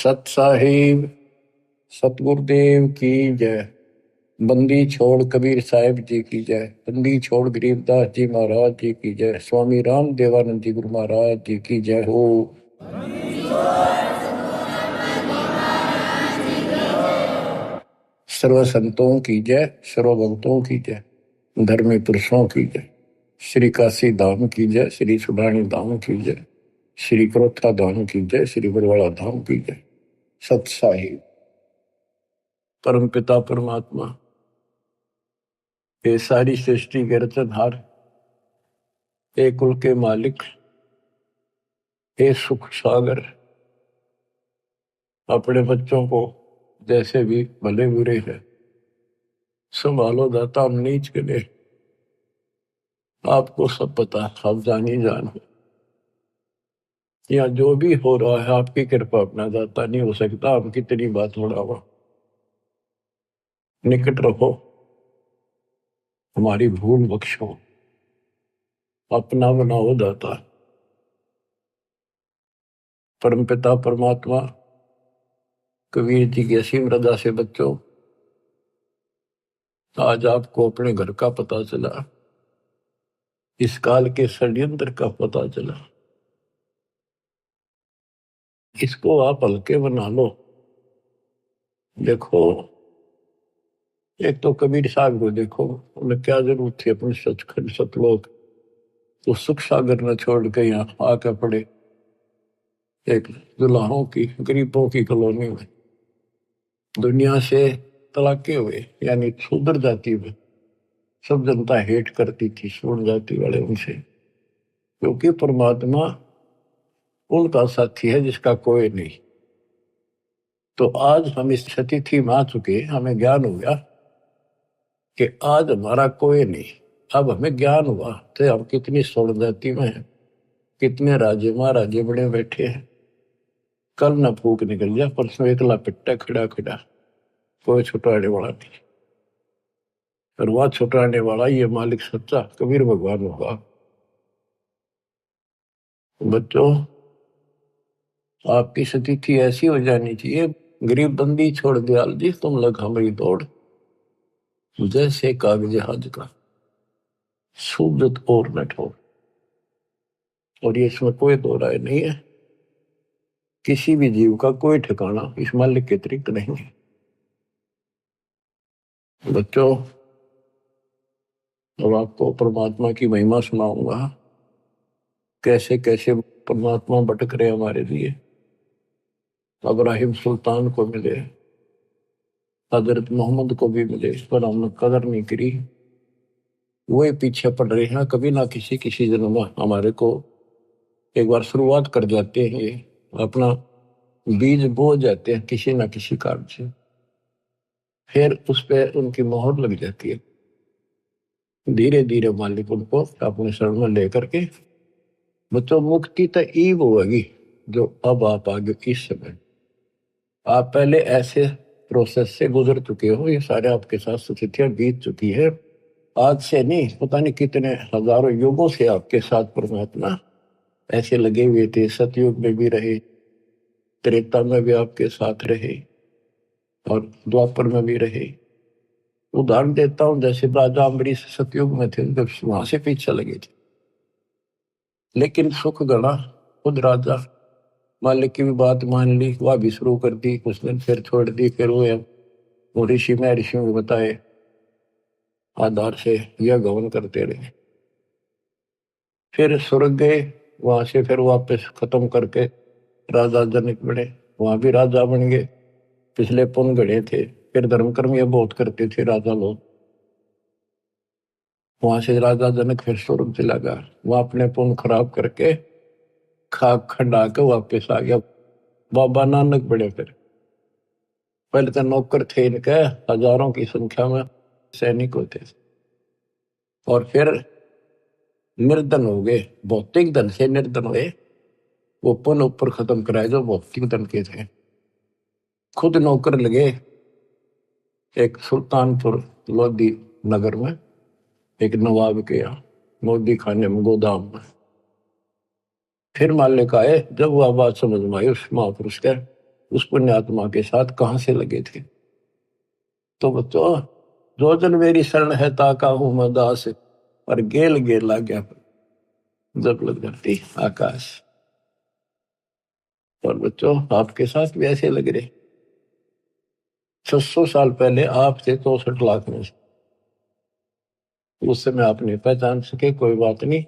सत साहिब सतगुरुदेव की जय। बंदी छोड़ कबीर साहिब जी की जय। बंदी छोड़ गरीबदास जी महाराज जी की जय। स्वामी राम देवानंद जी गुरु महाराज जी की जय हो। सर्व संतों की जय, सर्व भक्तों की जय, धर्मी पुरुषों की जय। श्री काशी धाम की जय, श्री सुडानी धाम की जय, श्री क्रोथा धाम की जय, श्री बरवाड़ा धाम की जय। सत साहिब परम पिता परमात्मा, ये सारी सृष्टि के रचनहार, हे कुल के मालिक, हे सुख सागर, अपने बच्चों को जैसे भी भले बुरे है संभालो दाता। हम नीच के लिए आपको सब पता, आप जानी जान हो। या जो भी हो रहा है आपकी कृपा, अपना दाता नहीं हो सकता। हम कितनी बात बढ़ावा, निकट रहो, हमारी भूल बख्शो, अपना बनाओ दाता। परमपिता परमात्मा, कबीर जी की असीम रजा से बच्चों, आज आपको अपने घर का पता चला, इस काल के षड्यंत्र का पता चला। इसको आप हल्के बना लो। देखो, एक तो कबीर साहब को देखो, उन्हें क्या जरूरत थी अपने सचखंड सतलोक तो सुख सागर न छोड़ के यहाँ आके पड़े एक दुल्हाओं की, गरीबों की कॉलोनी में। दुनिया से तलाके हुए, यानी शूद्र जाति में सब जनता हेट करती थी शूद्र जाति वाले उनसे, क्योंकि परमात्मा उनका साथी है जिसका कोई नहीं। तो आज हम इस स्थिति में आ चुके, हमें ज्ञान हो गया कि आज हमारा कोई नहीं। अब हमें ज्ञान हुआ तो हम कितनी स्वर्ण जाति में हैं, कितने राजे महाराजे बड़े बैठे हैं। कल न फूक निकल जा, परसों एकला पिट्टा खड़ा खड़ा, कोई छुटाने वाला नहीं। और वह छुटाने वाला ये मालिक सच्चा कबीर भगवान होगा। बच्चों, आपकी स्थिति ऐसी हो जानी चाहिए, गरीब बंदी छोड़ दयाल जी तुम लग हमारी दौड़, जैसे कागज हज का सूजत और न ठोर। और ये इसमें कोई दो राय नहीं है, किसी भी जीव का कोई ठिकाना इस मालिक के अतिरिक्त नहीं है। बच्चों, अब आपको परमात्मा की महिमा सुनाऊंगा, कैसे कैसे परमात्मा भटक रहे हमारे लिए। इब्राहिम सुल्तान को मिले, हजरत मोहम्मद को भी मिले, पर हमने कदर नहीं करी। वही पीछे पड़ रहे हैं, कभी ना किसी किसी जन्म में हमारे को एक बार शुरुआत कर जाते हैं, ये अपना बीज बो जाते हैं किसी ना किसी कारण से, फिर उस पर उनकी मोहर लग जाती है। धीरे धीरे मालिक उनको अपने शरण में लेकर के, बच्चों मुक्ति तो ईब होगी जो अब आप आगे इस समय, आप पहले ऐसे प्रोसेस से गुजर चुके हो, ये सारे आपके साथ स्थितियां बीत चुकी है। आज से नहीं, पता नहीं कितने हजारों युगों से आपके साथ परमात्मा ऐसे लगे हुए थे। सतयुग में भी रहे, त्रेता में भी आपके साथ रहे, और द्वापर में भी रहे। उदाहरण देता हूं, जैसे राजा अम्बरीश सतयुग में थे, जब वहां से पीछे लगे थे, लेकिन सुख गणा खुद राजा मालिक की भी बात मान ली, वह भी शुरू कर दी, कुछ दिन फिर छोड़ दी। फिर वो ऋषि में ऋषियों को बताए आधार से यह गवन करते रहे। फिर स्वर्ग गए, वहां से फिर वापस खत्म करके राजा जनक बने, वहां भी राजा बन गए। पिछले पुण्य गढ़े थे, फिर धर्म कर्म ये बहुत करते थे राजा लोग। वहां से राजा जनक फिर स्वर्ग चला गया, वहां अपने पुण्य खराब करके खाक खंडा के वापस आ गया। बाबा नानक बड़े, फिर पहले तो नौकर थे इनके हजारों की संख्या में, सैनिक होते थे, और फिर निर्धन हो गए, भौतिक धन से निर्धन हुए। वो पुण्य ऊपर खत्म कराए जो भौतिक धन के थे। खुद नौकर लगे एक सुल्तानपुर लोधी नगर में, एक नवाब के यहाँ मोदी खाने में, गोदाम में। फिर मालिक आए, जब वह बात समझ में आई उस महापुरुष के, उस पुण्यात्मा के साथ कहां से लगे थे। तो बच्चों, जो जन मेरी शरण है ताका हूं मैं दास, और गेल गेल ला गया जब लग धरती आकाश। और बच्चों, आपके साथ भी ऐसे लग रहे। 600 साल पहले आप थे 64 लाख में से, उस समय आप नहीं पहचान सके, कोई बात नहीं,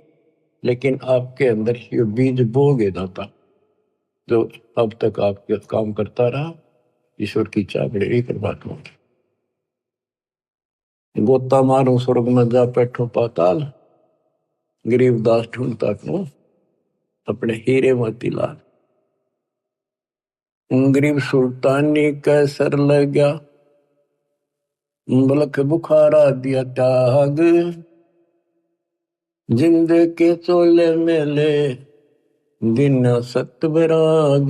लेकिन आपके अंदर ये बीज बो गए दाता, जो अब तक आपके काम करता रहा। ईश्वर की चाह बड़ी परमात्मा की। गोता मारूं स्वर्ग में जा बैठो पाताल, गरीब दास ढूंढता क्यों अपने हीरे मोती लाल। गरीब सुल्तानी कैसर लग गया, बलक बुखारा दिया त्याग, जिंद के चोले मेले दिन सत विराग।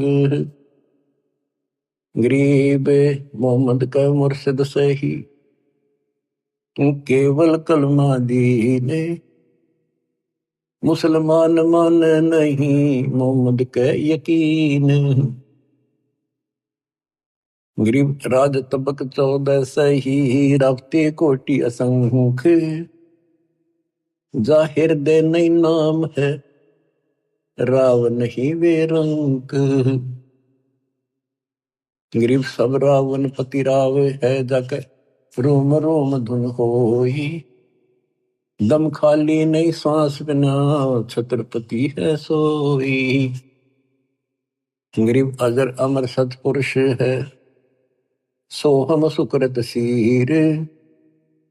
गरीब मोहम्मद का मुर्शिद सही, केवल कलमा दीने, मुसलमान मान नहीं मोहम्मद के यकीन। गरीब राज तबक 14 सही, रावते कोटि असंख्य, जाहिर दे नहीं नाम है, राव नहीं वे रंक। गरीब सब रावण पति राव है, जाकर रोम रोम धुन होई, दम खाली नहीं सांस बिना, छत्रपति है सोई। गरीब अजर अमर सतपुरुष है, सोहम सुकृत सीर,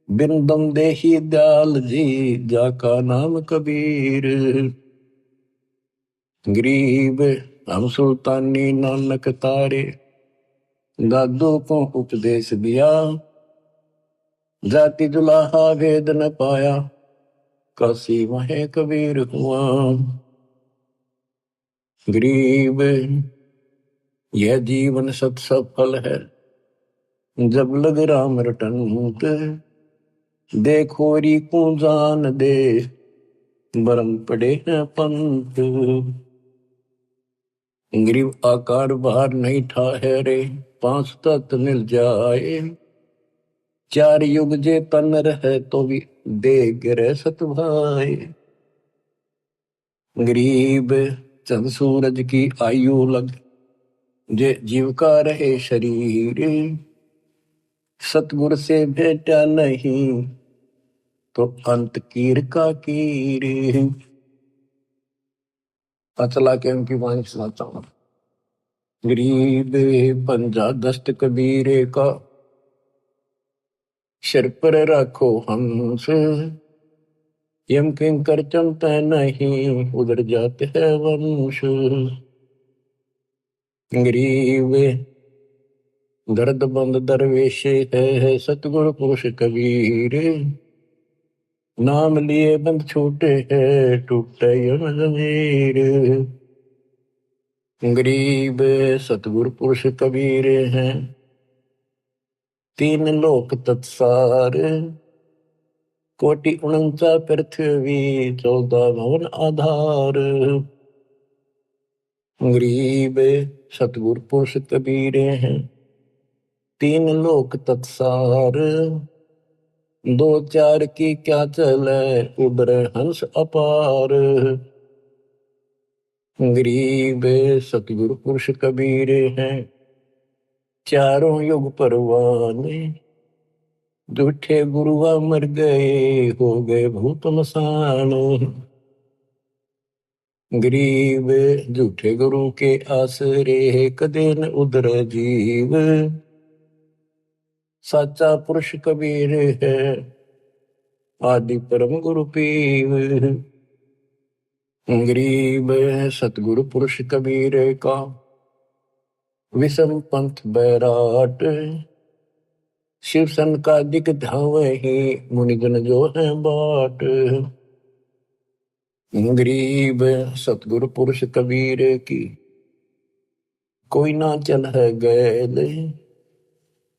बिन दम देही दयाल जी, जाका नाम कबीर। गरीब हम सुल्तानी नानक तारे, दादू को उपदेश दिया, जाति जुलाहा भेद न पाया, काशी वहे कबीर हुआ। गरीब यह जीवन सत सफल है, जब लग राम रटंत, देखोरी को जान दे, बरम पड़े हैं पंत। गरीब आकार बाहर नहीं ठहरे, 5 तत्व मिल जाए, 4 युग जे तन रहे तो भी दे गिरे सत भाई। गरीब चंद सूरज की आयु लग, जे जीव का रहे शरीर, सतगुर से भेटा नहीं तो अंत कीर का कीर। चला के उनकी वाणी सुनाता हूं। गरीब पंजा दस्त कबीरे का, सिर पर रखो हंस, यम किंकर चमते नहीं, उधर जाते हैं वंश। गरीब दर्द बंद दरवेश है, सतगुरु पुरुष कबीर, नाम लिए बंद छूटे है, टूटे यम जमीर। गरीब सतगुरु पुरुष कबीर हैं, 3 लोक तत्सार, कोटि 49 पृथ्वी, 14 भवन आधार। गरीब सतगुरु पुरुष कबीर हैं, 3 लोक तत्सार, 2 4 की क्या चले, उबरे हंस अपार। गरीब सतगुरु पुरुष कबीर हैं, चारों युग परवाने, झूठे गुरुआ मर गए, हो गए भूत मसान। गरीब झूठे गुरु के आसरे, कदे न उधर जीव, साचा पुरुष कबीर है, आदि परम गुरु पीव। गरीब सतगुरु पुरुष कबीर का, विषम पंथ बैराट, शिव सन का दिक धावही, मुनिजन जो है बाट। गरीब सतगुरु पुरुष कबीर की, कोई ना चल है गैल,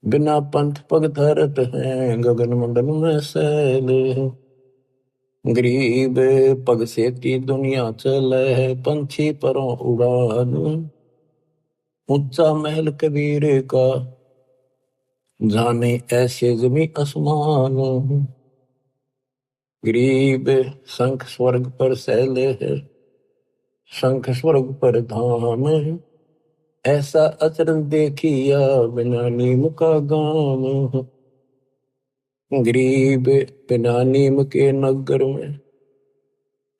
बिना पंथ पग धरत है, गगन मंडल में सैल। गरीब पग से की दुनिया चले है, पंछी परों उड़ान, ऊंचा महल कबीर का, जाने ऐसे जमी आसमान। गरीब शंख स्वर्ग पर सैले है, शंख स्वर्ग पर धाम। ऐसा अचरज देखिया, बिना नीम का गाम। गरीब बिना नीम के नगर में,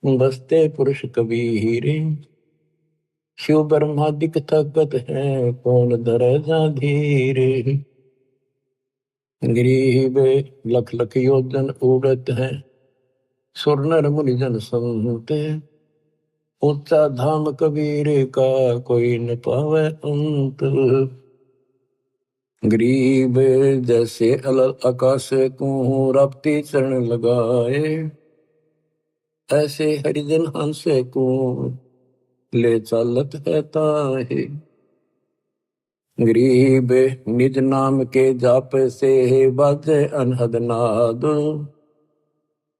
बसते पुरुष कबीर। शिव ब्रह्मादिक थकत है, कौन धरे जा धीर। गरीब लख लख योजन उड़त है, सुर नर मुनिजन संत। ऊंचा धाम कबीर का, कोई न पावे अंत। गरीब जैसे अलल आकाश को, रपती चरण लगाए। ऐसे हरिजन हंस को, ले चालत है ताहे। गरीब निज नाम के जाप से, बाजे अनहद नाद।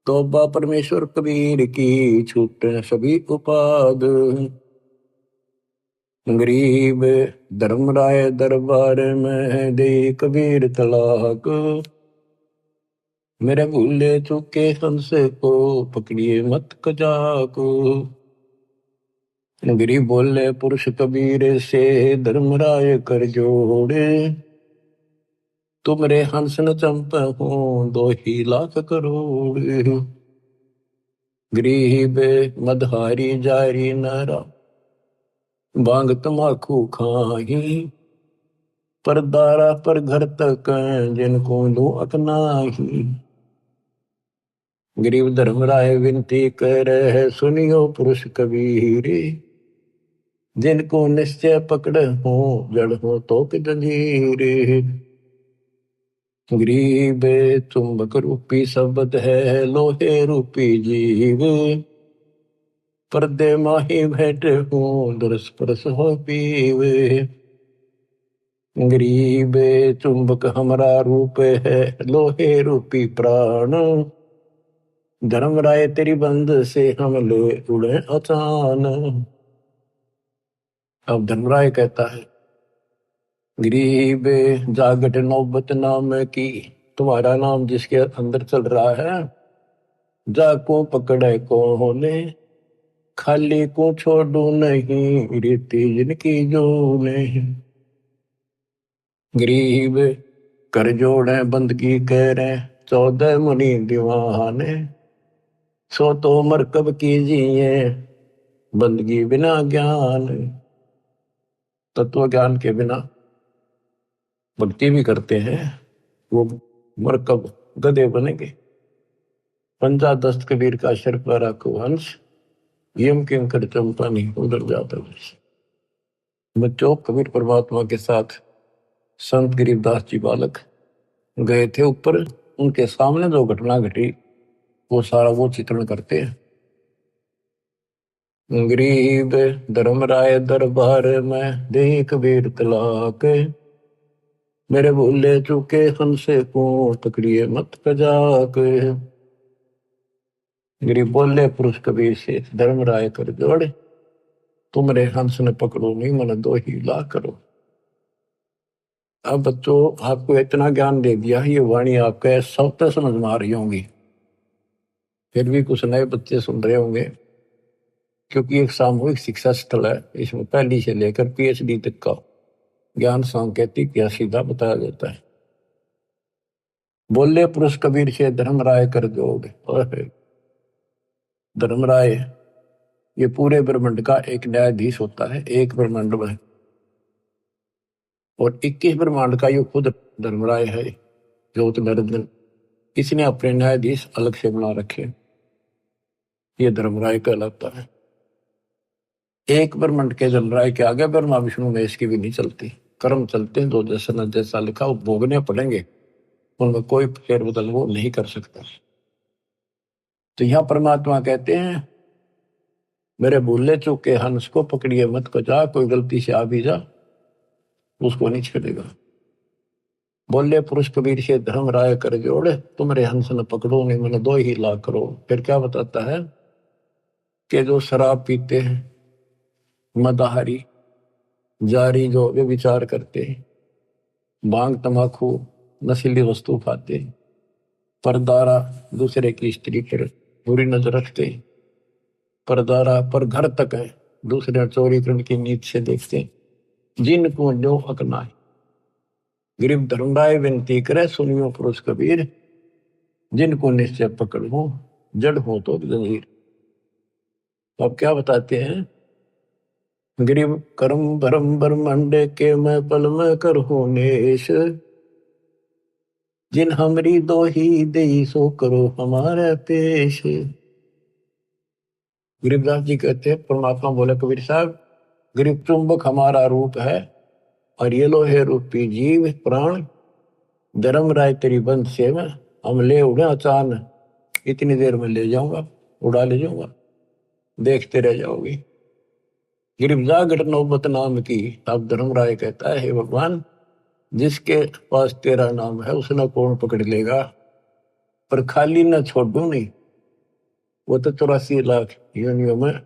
तौबा परमेश्वर कबीर की, छूटे सभी उपाद। गरीब धर्मराय दरबार में, दे कबीर तलाक। मेरे भूले चूके हंस को, पकड़िए मत कजाक। गरीब बोले पुरुष कबीर से, धर्मराय कर जोड़े। तुमरे हंस न चंप हो, 2 ही लाख करोड़। गरीब मदहारी जारी नरा, बांग तमाकू खाही। पर दारा पर घर तक, जिनको दो अकनाही। गरीब धर्मराय विनती करे, सुनियो पुरुष कबीर। जिनको निश्चय पकड़ हो, जड़ हो तो कि जंजीर। गरीब चुंबक रूपी शब्द है, लोहे रूपी जीव। पर्दे माही बैठे हो, दुरस्पर्श हो पीव। गरीब चुंबक हमारा रूप है, लोहे रूपी प्राण। धर्मराय तेरी बंद से, हम ले उड़े अचान। अब धर्मराय कहता है, गरीब जागट नौबत नाम की, तुम्हारा नाम जिसके अंदर चल रहा है। जाको पकड़े कौन, खाली को छोड़ू नहीं, रीति जिनकी जो नहीं। गरीब कर जोड़े बंदगी करे, 14 मुनि दीवाने। सो तो मरकब कीजिए, बंदगी बिना ज्ञान। तत्व ज्ञान के बिना भक्ति भी करते हैं, वो मरकब गधे बनेंगे। पंजा दस्त कबीर का शर पर रखो हंस, यम किंकर चंपा नहीं उधर जाता। बच्चों, कबीर परमात्मा के साथ संत गरीबदास जी बालक गए थे ऊपर। उनके सामने जो घटना घटी, वो सारा वो चित्रण करते हैं। गरीब धर्मराय दरबार में, दे कबीर तलाक। मेरे भूले चूके हमसे को, तकड़िए मत कजाक। गरीब बोले पुरुष कबीर से, धर्मराय कर जोड़े। तुमरे हंस ने पकड़ो नहीं, मन 2 ही लाख करो। अब बच्चों, आपको इतना ज्ञान दे दिया, ये वाणी आपके सब तक समझ में आ रही होंगी। फिर भी कुछ नए बच्चे सुन रहे होंगे, क्योंकि एक सामूहिक शिक्षा स्थल है। इसमें पहली से लेकर PhD तक का ज्ञान सांकेतिक या सीधा बताया जाता है। बोले पुरुष कबीर से, धर्मराय कर जोड़। धर्मराय ये पूरे ब्रह्मांड का एक न्यायाधीश होता है, एक ब्रह्मांड में। और 21 ब्रह्मांड का ये खुद धर्मराय है, ज्योत नरेंद्र। इसने अपने न्यायाधीश अलग से बना रखे, ये धर्मराय कहलाता है। एक ब्रह्मांड के धर्मराय के आगे ब्रह्मा विष्णु में इसकी भी नहीं चलती। कर्म चलते हैं, जो जैसा न जैसा लिखा वो भोगने पड़ेंगे, उनमें कोई फेर बदल वो नहीं कर सकता। तो यहां परमात्मा कहते हैं, मेरे भूले चूके हंस को पकड़िए मत कजा। कोई गलती से आ भी जा, उसको नहीं छेड़ेगा। बोले पुरुष कबीर से, धर्मराय कर जोड़े। तुमरे हंस न पकड़ो नहीं, मैंने 2 ही लाख करो। फिर क्या बताता है कि जो शराब पीते हैं, मदाहारी, जारी जो वे विचार करते, भांग तमाकू नशीली वस्तु खाते, परदारा दूसरे की स्त्री पर बुरी नजर रखते, परदारा पर घर तक है दूसरे चोरी करने की नीत से देखते, जिनको जो हक ना है। गरीब धर्मराय विनती करे सुनियो पुरुष कबीर, जिनको निश्चय पकड़ हो जड़ हो तो जंजीर। अब क्या बताते हैं, गरीब कर्म भरम ब्रह्मांड के मैं पल में कर हो नेश, जिन हमरी दो ही दे सो करो हमारे पेश। गरीबदास जी कहते हैं, परमात्मा बोले कबीर साहब, गरीब चुंबक हमारा रूप है और ये लो है रूपी जीव प्राण, धर्म राय तेरी बंद से में हम ले उड़े अचानक, इतनी देर में ले जाऊंगा, उड़ा ले जाऊंगा, देखते रह जाओगे। गिरफ्तार घट नौबत नाम की। अब धर्मराय कहता है, हे भगवान, जिसके पास तेरा नाम है उसने कौन पकड़ लेगा, पर खाली ना छोड़ू नहीं, वो तो 84 लाख योनियों में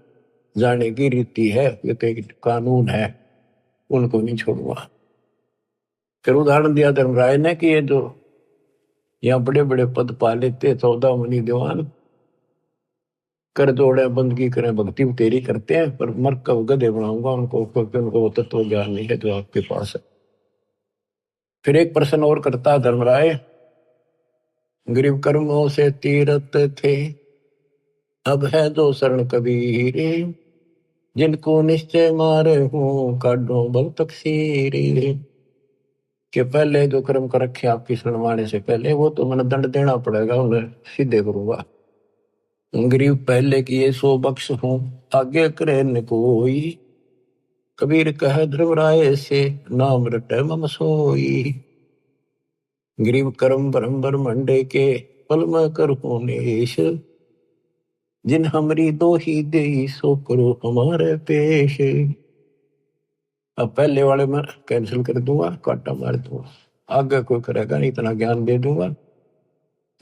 जाने की रीति है, ये तो एक कानून है, उनको नहीं छोड़ूंगा। फिर उदाहरण दिया धर्मराय ने कि ये जो यहाँ बड़े बड़े पद पा लेते 14 मुनि दीवान, कर जोड़े बंदगी करें भक्ति तेरी करते हैं, पर मर कब गधे बनाऊंगा उनको, क्योंकि उनको तत्व ज्ञान नहीं है जो आपके पास है। फिर एक प्रश्न और करता धर्मराय, गरीब कर्मों से तीरथ थे, अब है जो शरण कबीर, जिनको निश्चय मारे हूं काढो बल तकसीर। कि पहले जो कर्म कर रखे आपकी शरण माने से पहले, वो तो मैंने दंड देना पड़ेगा, उन्हें सीधे करूंगा। गरीब पहले किए सो बख्श हूं, आगे करे न कोई, कबीर कह धर्मराय से नाम रटे मम सोई। गरीब कर्म ब्रह्म ब्रह्मंडे के पल में कर नेश, जिन हमरी दो ही दे सो करो हमारे पेश। अब पहले वाले में कैंसिल कर दूंगा, काटा मार दूंगा, आगे कोई करेगा नहीं, इतना ज्ञान दे दूंगा।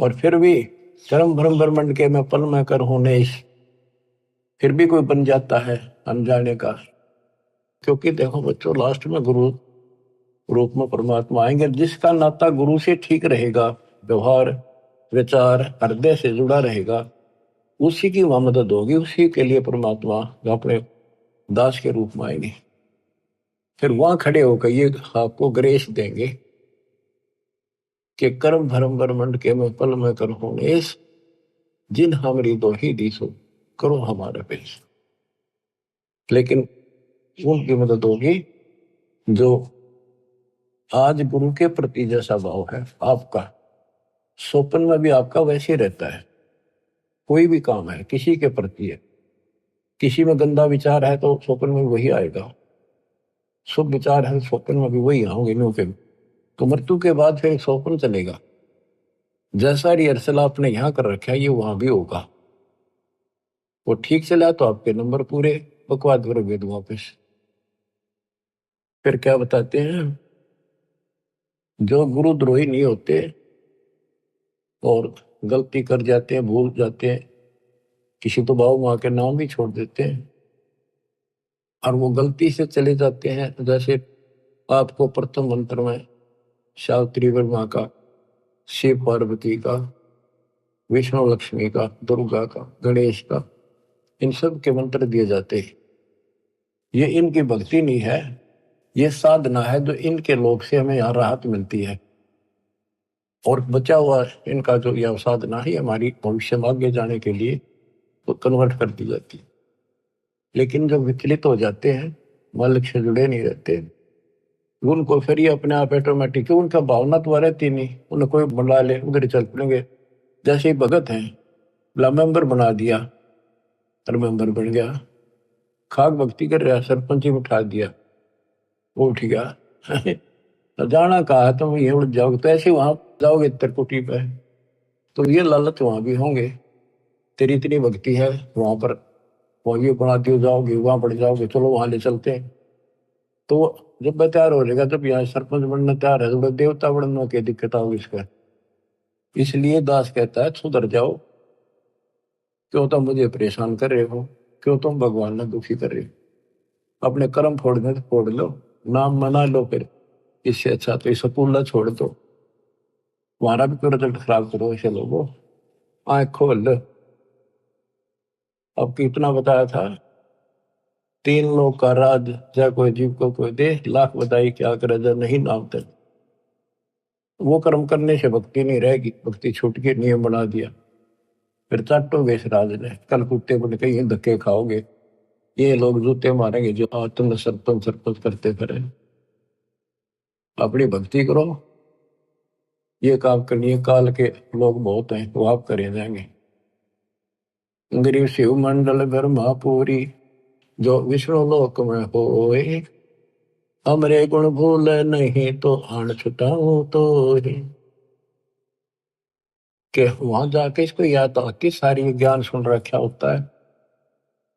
और फिर भी कर्म ब्रह्म ब्रह्मंड के मैं पल में कर नेश, फिर भी कोई बन जाता है अनजाने का। क्योंकि देखो बच्चों, लास्ट में गुरु रूप में परमात्मा आएंगे, जिसका नाता गुरु से ठीक रहेगा, व्यवहार विचार हृदय से जुड़ा रहेगा, उसी की वहां मदद होगी, उसी के लिए परमात्मा अपने दास के रूप में आएंगे। फिर वहां खड़े होकर ये आपको ग्रेस देंगे कि कर्म धर्म ब्रह्मंड के में पल में कर नेश, जिन हमरी दो ही दिसो करो हमारे पेश। लेकिन उनकी मदद होगी जो आज गुरु के प्रति जैसा भाव है आपका, स्वप्न में भी आपका वैसे रहता है। कोई भी काम है किसी के प्रति है, किसी में गंदा विचार है तो स्वप्न में वही आएगा, शुभ विचार है स्वप्न में भी वही आओगे के। तो मृत्यु के बाद फिर स्वप्न चलेगा, जैसा रिहर्सल आपने यहाँ कर रखा है ये वहां भी होगा। वो ठीक चला तो आपके नंबर पूरे, बकवाद करोगे वापस। फिर क्या बताते हैं, जो गुरुद्रोही नहीं होते और गलती कर जाते हैं, भूल जाते हैं, किसी तो बाबू माँ के नाम भी छोड़ देते हैं और वो गलती से चले जाते हैं, जैसे आपको प्रथम मंत्र में सावित्री वर्मा का, शिव पार्वती का, विष्णु लक्ष्मी का, दुर्गा का, गणेश का, इन सब के मंत्र दिए जाते हैं। ये इनकी भक्ति नहीं है, ये साधना है जो इनके लोग से हमें यहाँ राहत मिलती है। और बचा हुआ इनका जो यह साधना है हमारी भविष्य में आगे जाने के लिए तो कन्वर्ट कर दी जाती है। लेकिन जब विचलित हो जाते हैं, मालिक से जुड़े नहीं रहते, उनको फिर ये अपने आप ऑटोमेटिक, उनका भावना तो रहती नहीं, उन्हें कोई बुला ले उधर चल पड़ेंगे। जैसे ही भगत हैं, मेंबर बना दिया और मेंबर बन गया, खाक भक्ति कर रहा, सरपंच ही उठा दिया, वो उठ गया तो जाना कहा तुम ये उड़ जाओगे, तो ऐसे वहां जाओगे त्रिकुटी पे, तो ये लालच वहां भी होंगे, तेरी इतनी भक्ति है वहां पर, वहां ये बना दियो, जाओगे वहां पड़ जाओगे, चलो वहां ले चलते हैं। तो जब मैं तैयार हो जाएगा, जब यहाँ सरपंच बनना तैयार है, तो देवता बनने की दिक्कत होगी इसका। इसलिए दास कहता है सुधर जाओ, क्यों तुम मुझे परेशान कर रहे हो, क्यों तुम भगवान ने दुखी कर रहे हो, अपने कर्म फोड़ने तो फोड़ लो, नाम मना लो, फिर इससे अच्छा तो स्कूल छोड़ दो, तुम्हारा भी तो रिजल्ट खराब करो ऐसे लोगों, आँख खोल लो। अब कितना बताया था, 3 लोग का राज, चाहे कोई जीव को कोई दे, लाख बताई क्या करे जब नहीं नाम तक। वो कर्म करने से भक्ति नहीं रहेगी, भक्ति छूट के नियम बना दिया, फिर चाटोगे इस राज ने, कल कुत्ते बन के ये धक्के खाओगे, ये लोग जूते मारेंगे जो आज तुमने सरपंच सरपंच करते फिरे। अपनी भक्ति करो, ये काम करनी है, काल के लोग बहुत हैं वो आप करे जाएंगे। गरीब शिव मंडल ब्रह्मापुरी, जो विष्णु लोक में होए, हमरे गुण भूल नहीं तो आन छुटाऊं तो ही। कि वहां जाके इसको याद आती सारी ज्ञान सुन रखा होता है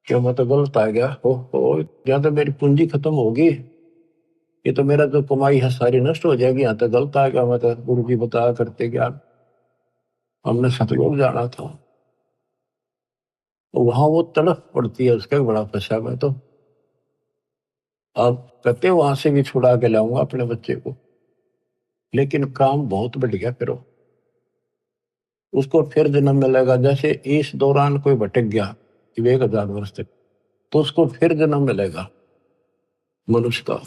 कि मैं तो गलत आ गया, हो या तो मेरी पूंजी खत्म होगी, ये तो मेरा जो कमाई है सारी नष्ट हो जाएगी, यहाँ तो गलत आ गया, मैं तो गुरु जी बताया करते ज्ञान, हमने सतलोक जाना था। तो वहां वो तड़फ पड़ती है उसका बड़ा पश्चात है। तो अब कहते वहां से भी छुड़ा के लाऊंगा अपने बच्चे को, लेकिन काम बहुत बढ़ गया, फिर उसको फिर जन्म मिलेगा। जैसे इस दौरान कोई भटक गया 1000 वर्ष तक, तो उसको फिर जन्म मिलेगा मनुष्य का,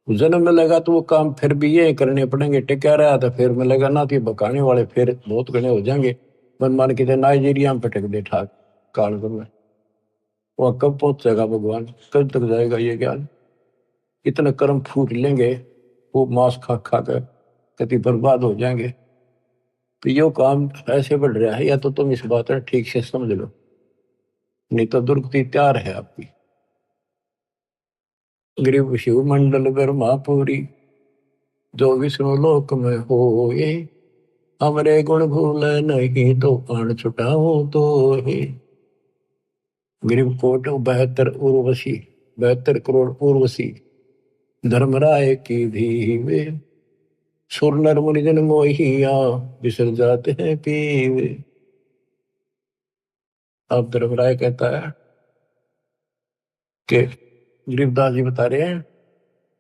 जन्म मिलेगा तो वो काम फिर भी ये करने पड़ेंगे, टिका रहा था फिर मिलेगा ना, तो बकाने वाले फिर बहुत घने हो जाएंगे। मन मान के नाइजीरिया में भटक दे ठाक काल में, वह कब पहुंचेगा भगवान, कब तक जाएगा ये ज्ञान, इतने कर्म फूट लेंगे, वो मांस खा खा कर कति बर्बाद हो जाएंगे। तो यो काम ऐसे बढ़ रहा है, या तो तुम इस बात को ठीक से समझ लो, नहीं तो दुर्गति तैयार है आपकी। गरीब शिव मंडल ब्रह्मापुरी, जो विष्णु लोक में हो ये, हमरे गुण भूल नहीं तो प्राण छुटाओ तो ही। गरीब कोट 72 उर्वशी, 72 करोड़ उर्वशी, धर्मराय की धीवे, सुर नर मुनि जन मोहिया, बिसर जाते हैं पीवे। अब धर्मराय कहता है कि गरीबदास जी बता रहे हैं,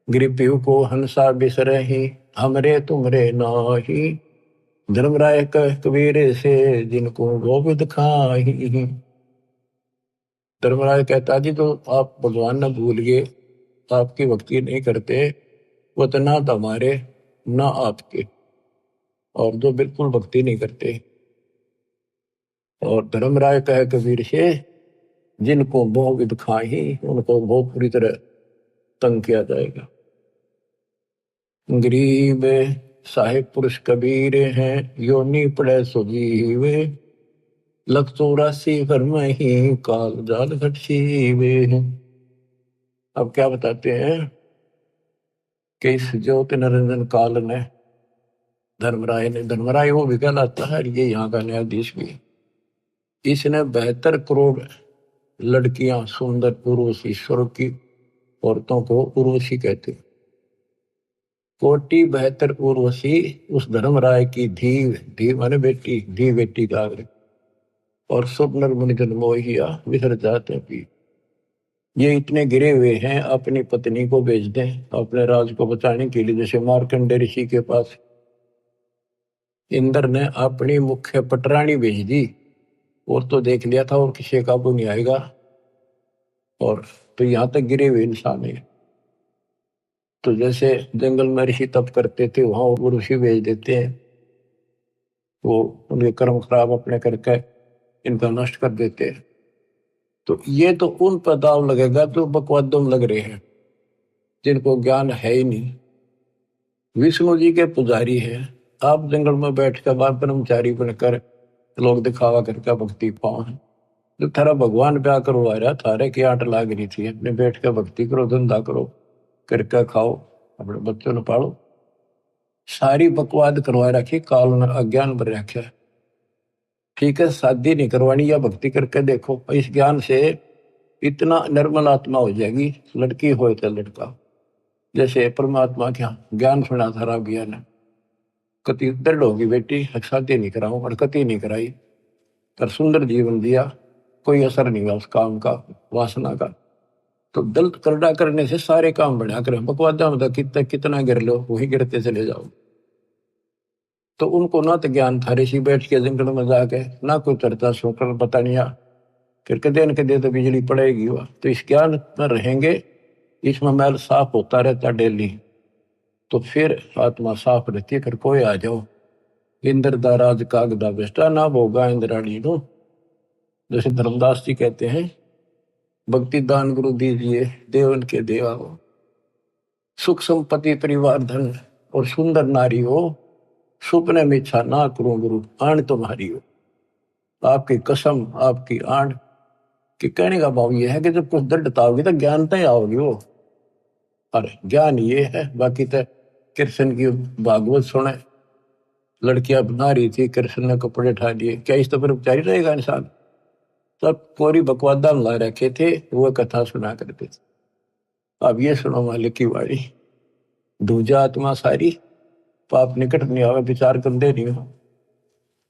गरीब पीव को हंसा बिसरे ही, हमरे तुमरे नाही, धर्मराय कह कबीर से जिनको गोविंद खाही। धर्मराय कहता जी तो आप भगवान न भूल गए, आपकी भक्ति नहीं करते, वो तो ना तो हमारे ना आपके, और जो बिल्कुल भक्ति नहीं करते। और धर्मराय कह कबीर से जिनको भोग विद खाही, उनको बहुत पूरी तरह तंग किया जाएगा। गरीब साहिब पुरुष कबीर हैं, योनि पड़े सुजीवे, 184 घर में ही काल जाल घट सीवे। अब क्या बताते हैं कि इस ज्योति निरंजन काल ने धर्मराय वो भी कहलाता है, ये यहाँ का न्यायाधीश भी, इसने 72 करोड़ लड़कियां सुंदर उर्वशी, स्वर्ग की औरतों को उर्वशी कहते, कोटि 72 उर्वशी उस धर्मराय की धी माने बेटी, धी बेटी का आग्रह, और सब नर मुनि जन मोहिया विसर जाते पी। ये इतने गिरे हुए हैं, अपनी पत्नी को भेज दें अपने राज को बचाने के लिए। जैसे मार्कंडे ऋषि के पास इंद्र ने अपनी मुख्य पटरानी भेज दी, और तो देख लिया था और किसी काबू नहीं आएगा, और तो यहां तक गिरे हुए इंसान है। तो जैसे जंगल में ऋषि तप करते थे, वहां वो ऋषि भेज देते हैं, वो उनके कर्म खराब अपने करके इनका नष्ट कर देते हैं। तो ये तो उन पर दाव लगेगा जो बकवादों में लग रहे हैं, जिनको ज्ञान है ही नहीं। विष्णु जी के पुजारी है, आप जंगल में बैठकर बार ब्रह्मचारी बनकर लोग दिखावा करके भक्ति पाओ। जो थारा भगवान ब्याह करवा रहा, थारे की आंट लाग रही थी, अपने बैठ कर भक्ति करो, धंधा करो, करके खाओ, अपने बच्चों ने पालो। सारी बकवाद करवा रखी, काल ने अज्ञान भर रखा। ठीक है, शादी नहीं करवानी, या भक्ति करके देखो, इस ज्ञान से इतना निर्मल आत्मा हो जाएगी, लड़की हो तो लड़का। जैसे परमात्मा क्या ज्ञान सुना था राव ज्ञान, कति दृढ़ होगी बेटी, शादी नहीं कराऊं, और कति नहीं कराई, पर सुंदर जीवन दिया, कोई असर नहीं हुआ उस काम का, वासना का। तो दिल करड़ा करने से सारे काम बढ़िया करें। बकवादा में तो कितना गिर लो वही गिरते चले जाओ। तो उनको ना तो ज्ञान था, ऋषि बैठ के जंगल में जाके ना कोई चर्चा सुनकर पता नहीं आ, फिर कदे न कदे तो बिजली पड़ेगी वह। तो इस ज्ञान में रहेंगे, इसमें मैल साफ होता रहता डेली, तो फिर आत्मा साफ रहती है। फिर कोई आ जाओ इंद्र दा राज कागदा बेस्टा ना भोगा इंद्राणी नो। जैसे धर्मदास जी कहते हैं, भक्ति दान गुरु दीजिए देवन के देवा हो, सुख संपत्ति परिवार धन और सुंदर नारी हो, सुपने में इच्छा ना करूं गुरु आण तुम्हारी हो। आपकी कसम आपकी आण कि कहने का भाव ये है कि जब कुछ दृढ़ता होगी तो ज्ञान तय आओगी वो। अरे ज्ञान ये है, बाकी तो कृष्ण की भागवत सुने, लड़कियां बना रही थी, कृष्ण ने कपड़े उठा दिए, क्या इस तो पर उपचारी रहेगा इंसान। सब कोरी बकवादा ला रखे थे, वो कथा सुना करते थे। अब ये सुनो मालिक की वाणी, दूजा आत्मा सारी पाप निकट नहीं आवे, विचार कर दे नहीं हो।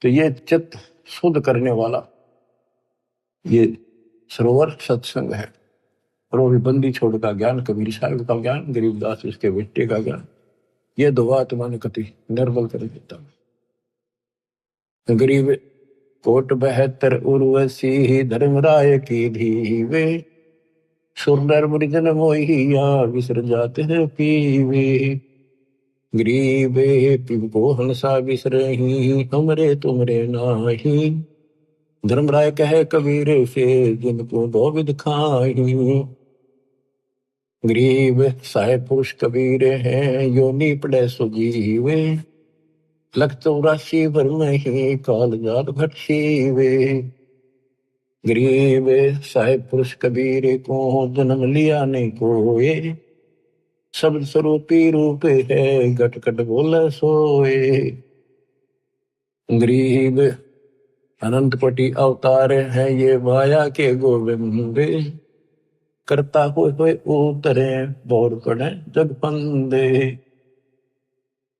तो ये चित्त शुद्ध करने वाला ये सरोवर सत्संग है। और वो भी बंदी छोड़ का ज्ञान, कबीर साहब का ज्ञान, गरीबदास उसके बेटे का ज्ञान, ये दो आत्मा ने कति निर्बल कर देता। गरीब कोट 72 उर्वशी धर्मराय की धीवे, सुरनर मुरिजन मोहिया विसर जाते हैं पीवे। गरीबे पिंपो हंसा विसरही, हमरे तुमरे नाही, धर्मराय कहे कबीर से जिनको दो विध खाही। गरीब साहेब पुरुष कबीर हैं, योनि पड़े सुजीवे, लख 84 भर नहीं काल जात भटसीवे। गरीब साहेब पुरुष कबीर को जन्म लिया नहीं कोए, शब्द स्वरूपी रूप है घट घट बोले सोए। गरीब अनंत कोटि अवतार है ये माया के गोविंद, करता हुए उतरे बोर पड़े जग फंदे।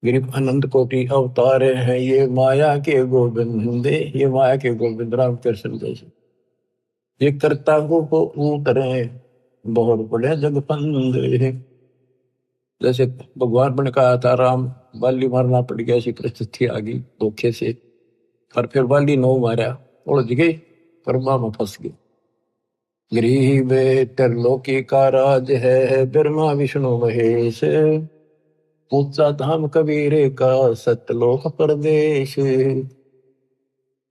गरीब अनंत कोटि अवतार है ये माया के गोविंद, ये माया के गोविंद राम कृष्ण जैसे, ये करता हो उतरे बोर पड़े जग फंदे। जैसे भगवान ने कहा था राम बाली मारना पड़ गया, ऐसी परिस्थिति आ गई धोखे से, पर फिर बाली नो मारा, उलझ गए कर्मा में फंस गए। गरीब त्रिलोकी का राज है ब्रह्मा विष्णु महेश, ऊंचा धाम कबीर का सतलोक परदेश।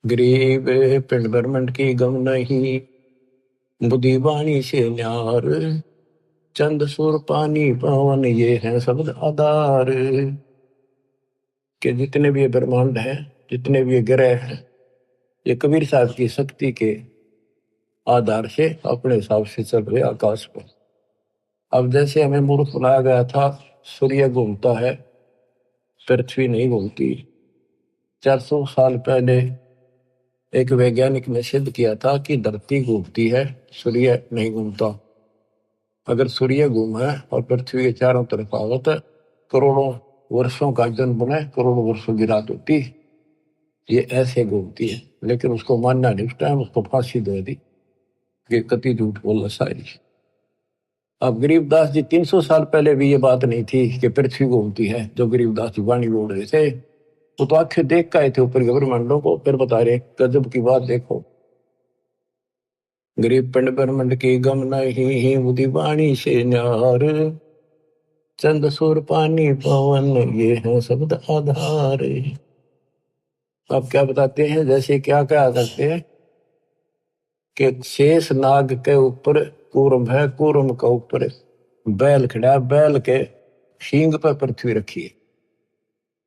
गरीब पिंड ब्रह्मंड की गम नहीं, बुद्धि वाणी से न्यार, चंद सुर पानी पवन ये है शब्द आधार। के जितने भी ये ब्रह्मांड है, जितने भी ये ग्रह हैं, ये कबीर साहब की शक्ति के आधार से अपने हिसाब से चल रहे आकाश पर। अब जैसे हमें मूर्ख बनाया गया था, सूर्य घूमता है पृथ्वी नहीं घूमती। 400 साल पहले एक वैज्ञानिक ने सिद्ध किया था कि धरती घूमती है, सूर्य नहीं घूमता। अगर सूर्य घूमे और पृथ्वी के चारों तरफ आवत, करोड़ों वर्षों का जन्म बने, करोड़ों वर्षों की रात होती, ये ऐसे घूमती है। लेकिन उसको मानना नहीं, उस टाइम उसको फांसी दे दी कि कति झूठ बोला सारी। अब गरीबदास जी 300 साल पहले भी ये बात नहीं थी कि पृथ्वी घूमती है, जो गरीबदास जी वाणी बोल रहे थे, वो तो आंखें देख के आए थे ऊपर के ब्रह्मांडों को, फिर बता रहे गजब की बात देखो। गरीब पिंड ब्रह्मंड की गम नहीं, बुद्धि वाणी से न्यार, चंद सुर पानी पवन ये है शब्द आधार। अब क्या बताते हैं, जैसे क्या क्या करते हैं कि शेष नाग के ऊपर कूर्म है, कूर्म के ऊपर बैल खड़ा, बैल के सींग पर पृथ्वी रखी है।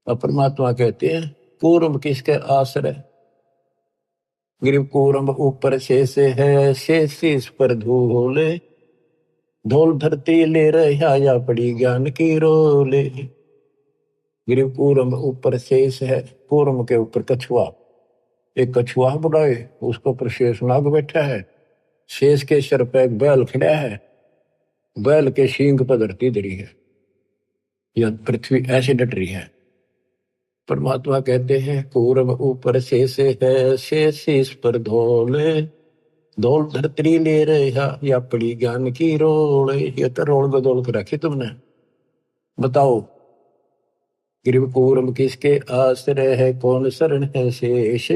और परमात्मा कहते हैं कूर्म किसके आश्रय, गरीब कूर्म ऊपर शेष है, शेष इस पर धूल, धूल धरती ले रहा या पड़ी ज्ञान की रोले। गरीब कूर्म ऊपर शेष है, कूर्म के ऊपर कछुआ, एक कछुआ बुलाए, उसके ऊपर शेष नाग बैठा है, शेष के सिर पे एक बैल खड़ा है, बैल के सींग पर धरती धरी है, यह पृथ्वी ऐसे डट रही है। परमात्मा कहते हैं कूर्म ऊपर शेष है, शेष इस पर धोले, धौल धरतरी ले रहा या पड़ी ज्ञान की रोल, ये तो रोल बदौल कर रखी तुमने। बताओ गिरिव कूर्म किसके आश्रय है, कौन शरण है शेष,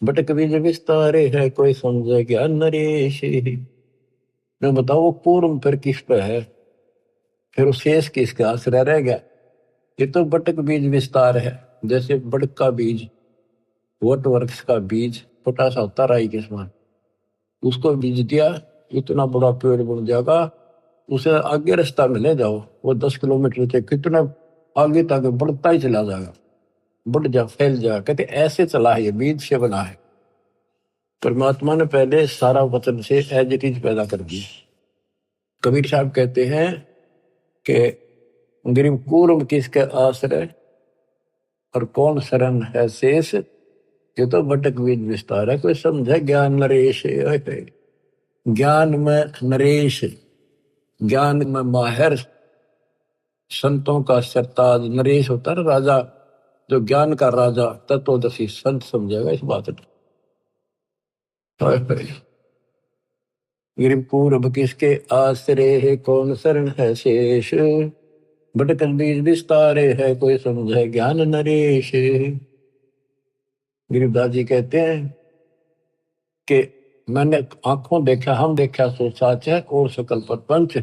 भटक बीज विस्तारे है, कोई समझे ज्ञान नरेश। मैं बताओ कूर्म फिर किस पे है, फिर शेष किसके आश्रय रह गया। ये तो बटक बीज विस्तार है, जैसे बड़क का बीज, वट वृक्ष का बीज छोटा सा होता राई के समान, उसको बीज दिया इतना बड़ा पेड़ बन जाएगा, उसे आगे रास्ता में ले जाओ वो 10 किलोमीटर से कितना आगे तक बढ़ता ही चला जाएगा, बढ़ जा फैल जा। कहते ऐसे चला है, ये बीज से बना है। परमात्मा ने पहले सारा वचन से एज इट इज पैदा कर दिया। कबीर साहब कहते हैं कि गिरिव कूर्म किसके आश्रय और कौन शरण है शेष, ये तो भटक बीज विस्तार है, कोई समझे ज्ञान नरेश। ज्ञान में नरेश, ज्ञान में माहिर, संतों का सरताज। नरेश होता है राजा, जो ज्ञान का राजा तत्वदर्शी संत समझेगा इस बात को। गिरिव पूर्व किसके आश्रय है, कौन शरण है शेष, भटक बीज विस्तारे है, कोई समझे ज्ञान नरेश। गिरिवदास जी कहते हैं कि मैंने आंखों देखा, हम देखा सो साच है, और सकल प्रपंच,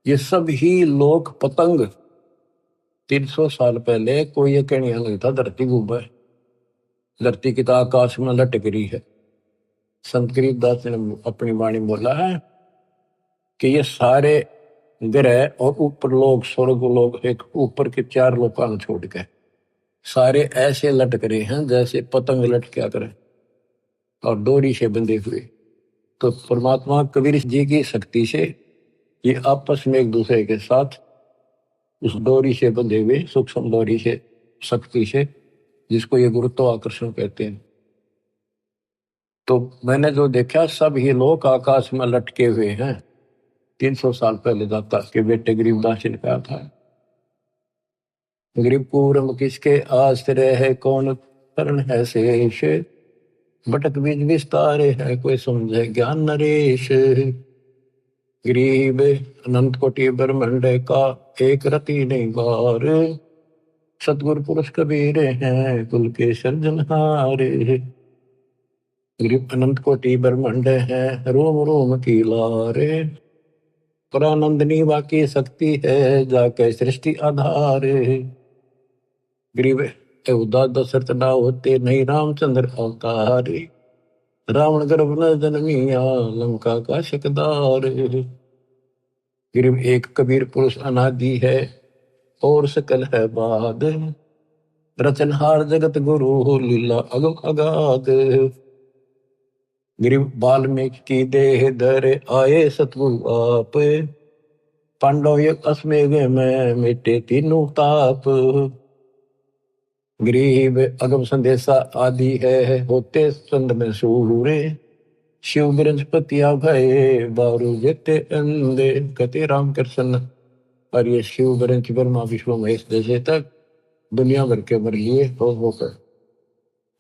ये सब ही लोक पतंग। 300 साल पहले कोई ये कहने नहीं था धरती घूमे, धरती की तो आकाश में लटक रही है। संत गरीबदास ने अपनी वाणी बोला है कि ये सारे ग्रह और ऊपर लोग, स्वर्ग लोग, एक ऊपर के 4 लोकान छोड़ के सारे ऐसे लटक रहे हैं जैसे पतंग लटका करे और डोरी से बंधे हुए। तो परमात्मा कबीर जी की शक्ति से ये आपस में एक दूसरे के साथ उस डोरी से बंधे हुए, सूक्ष्म डोरी से, शक्ति से, जिसको ये गुरुत्वाकर्षण कहते हैं। तो मैंने जो देखा सब ही लोग आकाश में लटके हुए हैं। 300 साल पहले दाता के बेटे गरीबदास जी ने कहा था। गिरिव कूर्म किसके आश्रय है, कौन शरण है शेष, भटक बीज विस्तारे है, कोई समझे ज्ञान नरेश। गरीब अनंत कोटि ब्रह्मांड का एक रति नहीं बार, सतगुरु पुरुष कबीर हैं कुल के सर्जनहारे। गरीब अनंत कोटि ब्रह्मांड है, रोम रोम की लारे, परानंदनी वाकी शक्ति है, जाके सृष्टि आधार। गरीब उदा दशरथ ना होते, नहीं रामचंद्र अवतार, रावण गर्भ न जन्मिया, लंका का शकदार। गरीब एक कबीर पुरुष अनादि है, और सकल है बाद, रचनहार जगत गुरु, लीला अगम अगाध। गिरिव वाल्मीकि की देह धरे, आए सतगुरु आप, पांडव युग अश्वमेध में मिटे तीनों ताप। गरीब अगम संदेशा आदि है, होते चंद में सूरे, शिव बृहस्पतिया भये, बारू जेते अंधे। कहते रामकृष्ण और ये शिव बृहस्पति ब्रह्मा विष्णु महेश जैसे तक दुनिया भर के मर लिए होकर।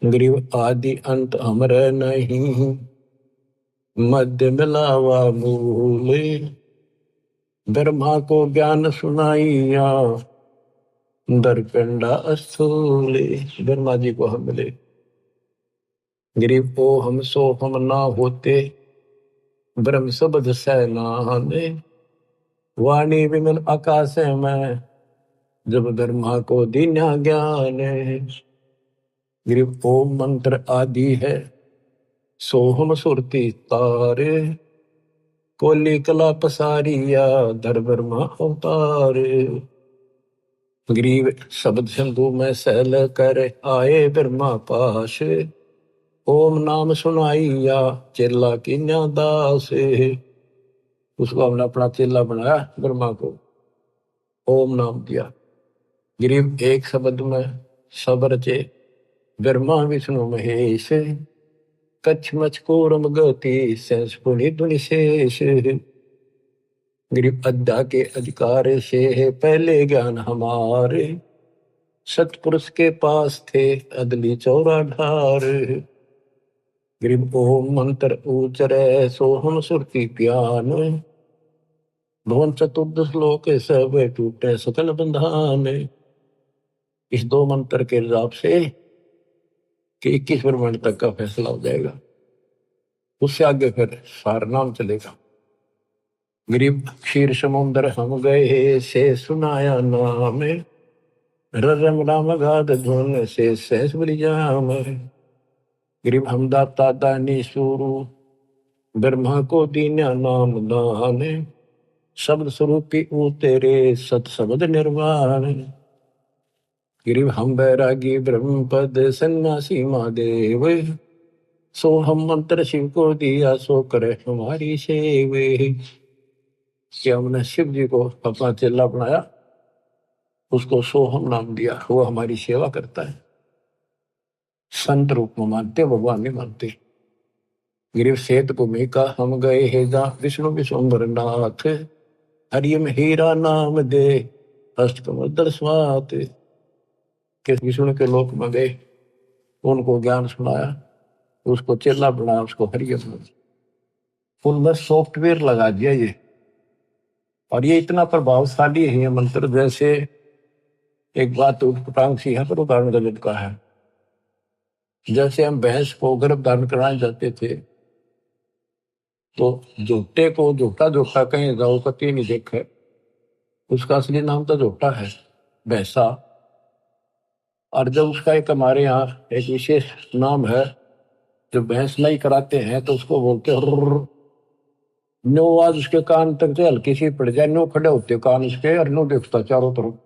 गरीब आदि अंत अमर नहीं, मध्य मिलावा मूले, ब्रह्मा को ज्ञान सुनाइया, दरकंडा स्थूले। ब्रह्मा जी को हम मिले। गरीब को हम सो हम ना होते, ब्रह्म शब्द सैनाने, वाणी विमल आकाश में, जब ब्रह्मा को दीन्या ज्ञान। गरीब ओम मंत्र आदि है, सोहम सुरती तारे, कोली कला पसारिया, धर ब्रह्मा अवतार। गरीब शब्द सिंधु में सहल कर, आए ब्रह्मा पास, ओम नाम सुनाइया, चेला कीन्या दास। उसको हमने अपना चेला बनाया, ब्रह्मा को ओम नाम दिया। गरीब एक शब्द में सब रचे, ब्रह्मा विष्णु महेश, कच्छ मच कोरम गति, सेंस पुनि धुनि शेष। गरीब अद्धा के अधिकार से है, पहले ज्ञान हमारे, सतपुरुष के पास थे अदली चौरा ढार। गरीब ओम मंत्र उचरे सोहम सुरती प्यान, भुवन चतुर्दश लोक सब टूटे सकल बंधान। इस दो मंत्र के हिसाब से कि 21 ब्रह्मांड तक का फैसला हो जाएगा, उससे आगे फिर सार नाम चलेगा। गरीब क्षीर समुद्र हम गए से सुनाया नाम, रम राम गाद धुन से सहस बलिजाम। गरीब हम दाता दानी सुरु ब्रह्मा को दीन्या नाम दान, शब्द स्वरूपी ऊ तेरे सत शब्द निर्वाण। गिरिव हम बैरागी ब्रह्मपद सन्यासी महादेव, सो हम मंत्र शिव को दिया सो करे हमारी सेव। कि हमने शिव जी को अपना चेला बनाया, उसको सोहम नाम दिया, वो हमारी सेवा करता है। संत रूप में मानते, भगवान नहीं मानते। गिरिव सेत भूमि का हम गए हे जा विष्णु विश्वम्बर नाथ, हरियम हीरा नाम दे अष्टकमल स्वात। कि विष्णु के लोक में गए, उनको ज्ञान सुनाया, उसको चेला बनाया, उसको हरियम। उनमें सॉफ्टवेयर लगा दिया ये, और ये इतना प्रभावशाली है ये मंत्र। जैसे एक बात उटपटांग सी है पर उदाहरण गलत का है। जैसे हम भैंस को गर्भ धारण कराने जाते थे, तो झोटे को झोटा झोटा कहीं जाओ कति नहीं देखे, उसका असली नाम तो झोटा है, भैंसा। और जब उसका एक हमारे यहाँ एक विशेष नाम है, जो भैंस नहीं कराते हैं तो उसको बोलते हैं नो। आज उसके कान तक से हल्की सी पड़ जाए, नो खड़े होते कान उसके, और नो देखता चारों तरफ।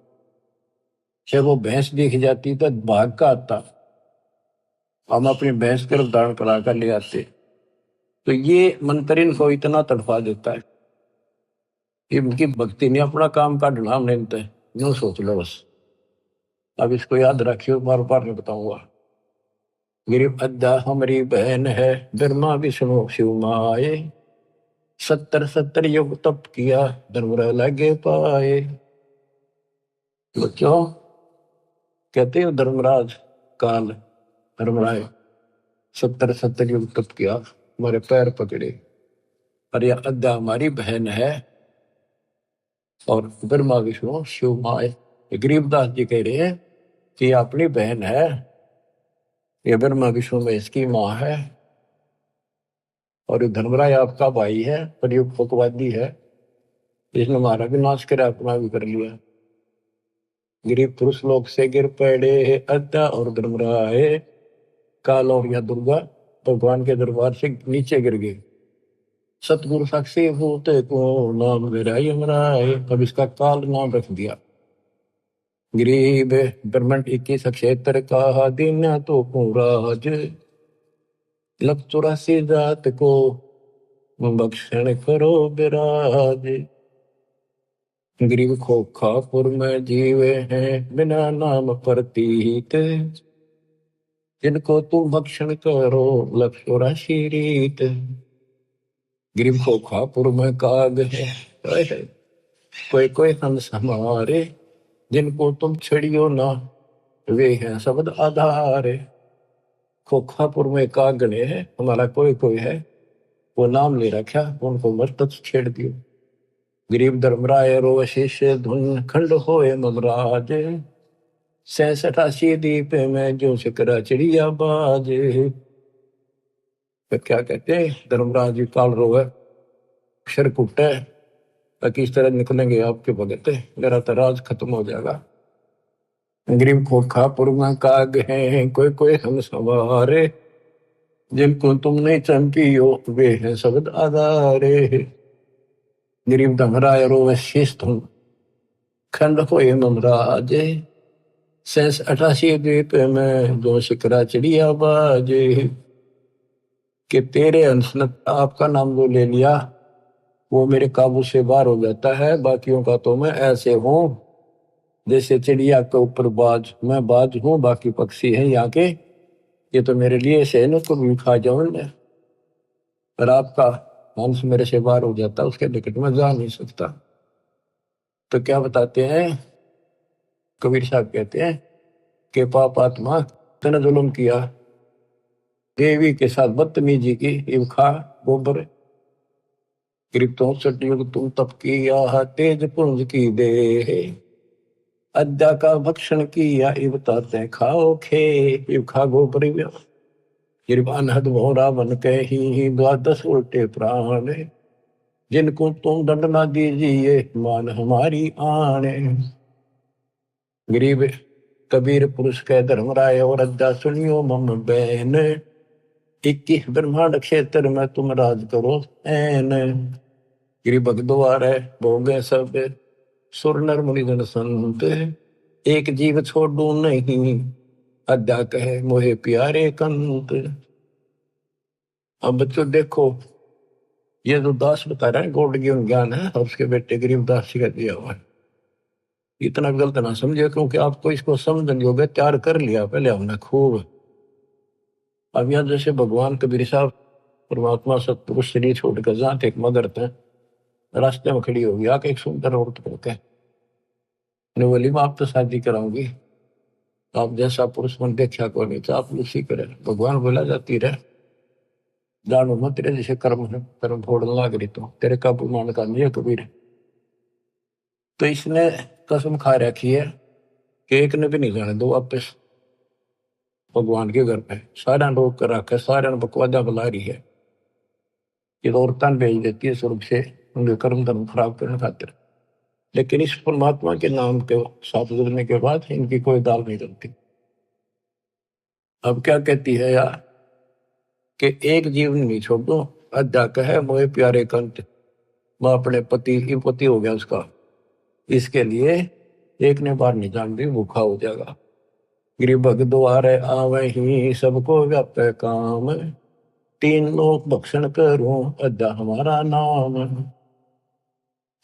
जब वो भैंस दिख जाती तो भाग का आता, हम अपनी भैंस गर्भ धारण करा कर ले आते। तो ये मंत्र इनको इतना तड़फा देता है, इनकी भक्ति ने अपना काम का ढलाम नहीं है, यूं सोच लो बस। अब इसको याद रखियो, बार बार नहीं बताऊंगा। गिरिव अद्दा हमारी बहन है, ब्रह्मा विष्णु शिव माए, 70 युग तप किया धर्म लगे पाए। बच्चों कहते हो धर्मराज काल धर्मराय 70 युग तप किया, हमारे पैर पकड़े। और यह अद्दा हमारी बहन है, और ब्रह्मा विष्णु शिव माए। गरीबदास जी कह रहे हैं कि ये अपनी बहन है, ये ब्रह्मा विष्णु में इसकी माँ है, और ये धर्मराय आपका भाई है, पर ये पकवादी है, इसने हमारा भी नाश कर अपना भी कर लिया। गिरिव पुरुष लोक से गिर पड़े अद्दा और धर्मराय, काल और या दुर्गा भगवान के दरबार से नीचे गिर गए। सतगुरु साक्षी भूत को नाम मेरा यमराय, अब इसका काल नाम रख दिया। गरीब ब्रह्मंड 21 क्षेत्र का दिन तो राज, लख 84 जात को बख्शण करो विराज। गरीब खोखापुर में जीवे हैं बिना नाम प्रतीत, जिनको तुम भक्षण करो लख 84 रीत। गरीब खोखापुर में काग है, कोई कोई हंस हमारे, जिनको तुम छड़ियो ना वे हैं शब्द आधार। खोखापुर में कागने है, हमारा कोई कोई है, वो नाम ले रखा, उनको मत छेड़ दियो। गरीब धर्मराय रो शिष्य धुन खंड होए ममराज, 86 दीप में जो शकरा चिड़िया बाज। तो क्या कहते हैं धर्मराज जी काल रोए अक्षर कुटे, किस तरह निकलेंगे आपके भगत, मेरा तो राज खत्म हो जाएगा। गरीब खोखापुर में काग है, कोई कोई हम सवारे, जिनको तुम नहीं चंपियो वे हैं शब्द आधारे। गरीब धमराय रो शीश तुम खंड हो ममराज, 88 द्वीप में जो शिकरा चिड़िया बाजे। कि तेरे अंश ने आपका नाम जो ले लिया वो मेरे काबू से बाहर हो जाता है, बाकियों का तो मैं ऐसे हूं जैसे चिड़िया के ऊपर बाज, मैं बाज हूं, बाकी पक्षी हैं यहाँ के, ये तो मेरे लिए से न को भी खा जाऊं मैं, पर आपका अंश मेरे से बाहर हो जाता, उसके निकट में जा नहीं सकता। तो क्या बताते हैं कबीर साहब, कहते हैं कि पाप आत्मा तने जुल्म किया, देवी के साथ बदतमीजी की, इव खा गोबर। गरीब 64 युग तुम तप किया, तेज पुंज की दे, अद्या का भक्षण किया, इव ताते खाओ खे, इव खा गोबर। गरीब अनहद भोरा बन के ही, द्वादश उल्टे प्राण, जिनको तुम दंड ना दीजिए, मान हमारी आने। गरीब कबीर पुरुष के धर्मराय, और अद्या सुनियो मम बैन, 21 ब्रह्मांड क्षेत्र में तुम राज करो ऐन। गिरी भगद्वार है भोगे सब, सुर नर मुनि जन संत, एक जीव छोड़ू नहीं, अद्या कहे मोहे प्यारे कंत। अब बच्चों देखो, ये जो दास बता रहा है गौड़ ज्ञान है, और उसके बेटे गरीब दास जी का दिया हुआ है। इतना गलत ना समझे, क्योंकि आपको इसको समझने योग्य तैयार कर लिया पहले हमने खूब। अब यहाँ जैसे भगवान कबीर साहब परमात्मा सतपुरुष शरीर छोड़कर जहाँ थे मगर थे, रास्ते में खड़ी होगी आके एक सुंदर औरत करके बोली मैं आप तो शादी कराऊंगी, आप जैसा पुरुष मन देखा को नहीं तो आप उसी करे। भगवान बोला जाती रहे जानो मत, तेरे जैसे कर्म है, कर्म फोड़ने लाग रही तो तेरे काबू मान का नहीं है कबीर। तो इसने कसम खा रखी है कि एक ने भी नहीं जाने दो वापस भगवान के घर पे। सारा रोक कर रखा है, सारे बकवादा बुला रही है, ये तो औरतान भेज देती है स्वर्ग से उनके कर्म धर्म खराब करने खातिर। लेकिन इस परमात्मा के नाम के साथ जुड़ने के बाद इनकी कोई दाल नहीं चलती। अब क्या कहती है यार कि एक जीवन नहीं छोड़ दो, अद्या कहे मोहे प्यारे कंत, मैं अपने पति हो गया उसका, इसके लिए एक ने बार नहीं जान दी भूखा हो जाएगा। गरीब द्वारे आवे ही सबको व्यापे काम, 3 लोक भक्षण करूं अद्या हमारा नाम।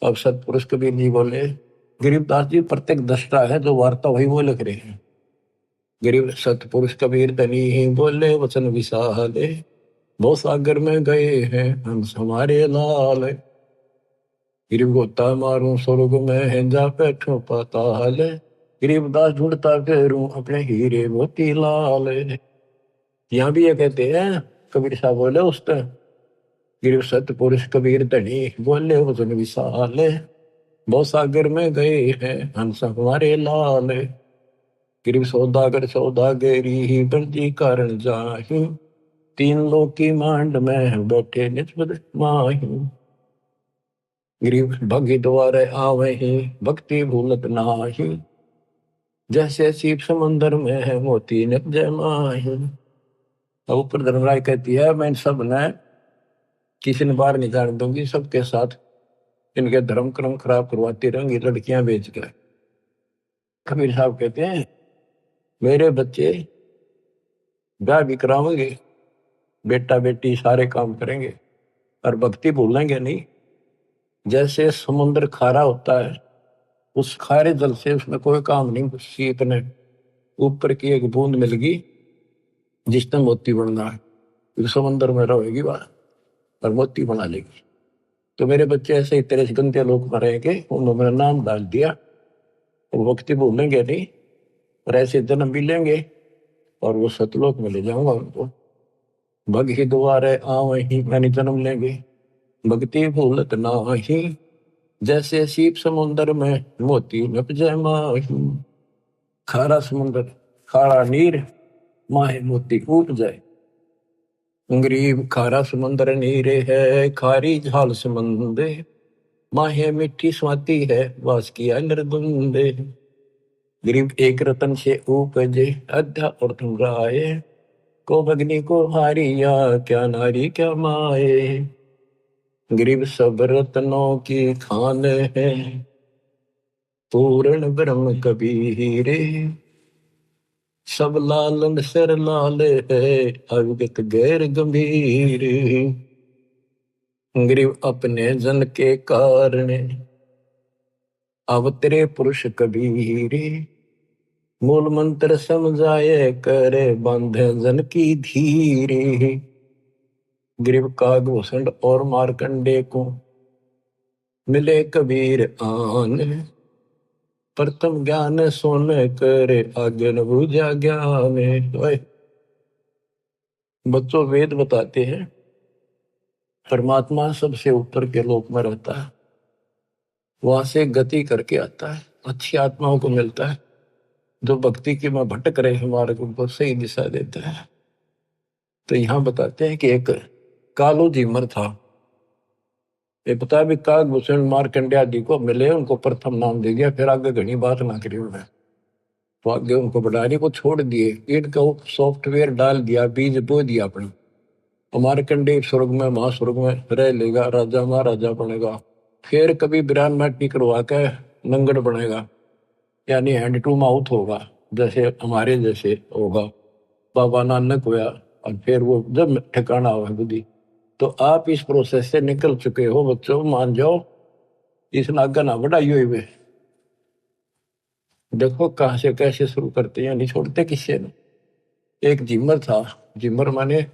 अब सतपुरुष कबीर जी बोले, गरीबदास जी प्रत्येक दृष्टा है, जो वार्ता वही वो लिख रहे हैं। गरीब सतपुरुष कबीर धनी ही बोले वचन विशाले, बहुत सागर में गए हैं हंस हमारे लाल। गरीब गोता मारूं स्वर्ग में है जा बैठो पाताल, गरीबदास ढूंढता फिरूं अपने हीरे मोती लाल। यहाँ भी ये कहते हैं कबीर साहब बोले उस तरह, गिर सतपुरुष कबीर धनी बोले वचन विशाल, बहुत सागर में गए हैं हंस हमारे लाल। गिर सौदागर सौदागरी ही बंदी कारण जाही, 3 लोक की मांड में बैठे निस्बत माही। गरीब भगी द्वारे आवे ही भक्ति भूलत नाही, जैसे सीप समंदर में है मोती निप जय माही। अब ऊपर धर्मराय कहती है मैं सब ने किसी ने बाहर नहीं जाने दूंगी, सबके साथ इनके धर्म क्रम खराब करवाती रहेंगी लड़कियां बेच कर। कबीर साहब कहते हैं मेरे बच्चे ब्याह भी करावेंगे, बेटा बेटी सारे काम करेंगे और भक्ति भूलेंगे नहीं। जैसे समुद्र खारा होता है, उस खारे जल से उसमें कोई काम नहीं, सीप ने ऊपर की एक बूंद मिल गई जिसने मोती बनना है, तो समुद्र में रहेगी वह और मोती बना लेगी। तो मेरे बच्चे ऐसे ही तेरे गंदे लोग मरेंगे, उन्होंने मेरा नाम डाल दिया, वो भक्ति भूलेंगे नहीं और ऐसे जन्म भी लेंगे और वो सतलोक में ले जाऊंगा उनको। भग ही द्वारे आवे ही मैंने जन्म लेंगे, भक्ति भूलत नाही, जैसे सीप समुद्र में मोती नप जय माही। खारा समुद्र खारा नीर माहे मोती कूट जाए। गरीब खारा समुद्र नीरे है खारी झाल समंदे, माहे मिट्टी स्वाति है वास किया निर्दुंदे। गरीब एक रतन से उपजे अध्या और तुम राय, को भगनी को हारिया क्या नारी क्या माए। गरीब सब रत्नों की खान है पूर्ण ब्रह्म कबीरे, सब लालन सर लाल है अविगत गैर गंभीर। गरीब अपने जन के कारण अवतरे पुरुष कबीरे, मूल मंत्र समझाए करे बांधे जन की धीरे। गरीब कागभूषण और मार्कंडे को मिले कबीर आन, प्रथम ज्ञान सोन करे आज्ञन बुझा ज्ञान। बच्चों, वेद बताते हैं परमात्मा सबसे ऊपर के लोक में रहता है, वहां से गति करके आता है, अच्छी आत्माओं को मिलता है जो भक्ति की में भटक रहे हैं, मार्ग उनको सही दिशा देता है। तो यहाँ बताते हैं कि एक कालो जीमर था। ये पता है भी काकभूषण मार्कंडे आदि को मिले, उनको प्रथम नाम दे दिया, फिर आगे घनी बात ना करी उन्हें। तो आगे उनको बढ़ाने को छोड़ दिए, इनका सॉफ्टवेयर डाल दिया, बीज बो दिया अपने। मार्कंडे स्वर्ग में महास्वर्ग में रह लेगा, राजा महाराजा बनेगा, फिर कभी बिरान माटी करवा के नंगड़ बनेगा, यानी हैंड टू माउथ होगा, जैसे हमारे जैसे होगा। बाबा नानक हुआ, और फिर वो जब ठिकाना हुआ बुद्धि। तो आप इस प्रोसेस से निकल चुके हो बच्चों, मान जाओ, इस नागा ना बढ़ाई हुई वे। देखो कहां से कैसे शुरू करते हैं, नहीं छोड़ते किससे न। एक जिमर था, जिमर माने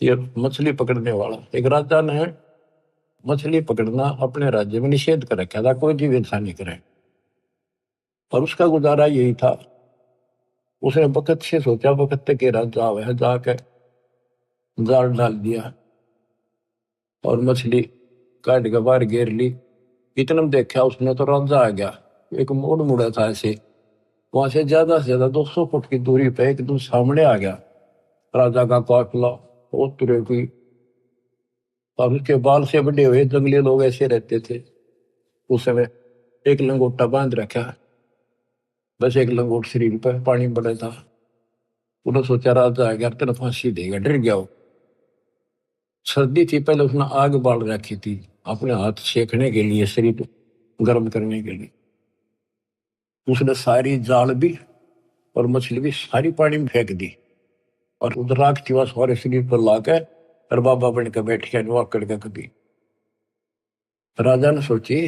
ये मछली पकड़ने वाला। एक राजा ने मछली पकड़ना अपने राज्य में निषेध कर रखा था, कोई जीव इंसान नहीं करे, और उसका गुजारा यही था। उसने वक्त से सोचा, वक्त के राजा वह जाके जाल डाल दिया और मछली काट के बाहर घेर ली। इतना में देखा उसने तो राजा आ गया, एक मोड़ मुड़ा था ऐसे, वहां से ज्यादा 200 फुट की दूरी पे एकदम सामने आ गया राजा का काफिला, बहुत तरह की। और उसके बाल से बड़े हुए जंगली लोग ऐसे रहते थे उस समय। एक लंगोटा बांध रखा, बस एक लंगोट शरीर पर, पानी पड़ा था। उन्होंने सोचा राजा आ गया तेना फांसी देगा, डर गया वो। सर्दी थी, पहले उसने आग बाल रखी थी अपने हाथ सेकने के लिए, शरीर गर्म करने के लिए। उसने सारी जाल भी और मछली भी सारी पानी में फेंक दी, और उधर राख थी वहां सारे शरीर पर लाकर, और बाबा बन के बैठ गया नुआ करके कभी। राजा ने सोची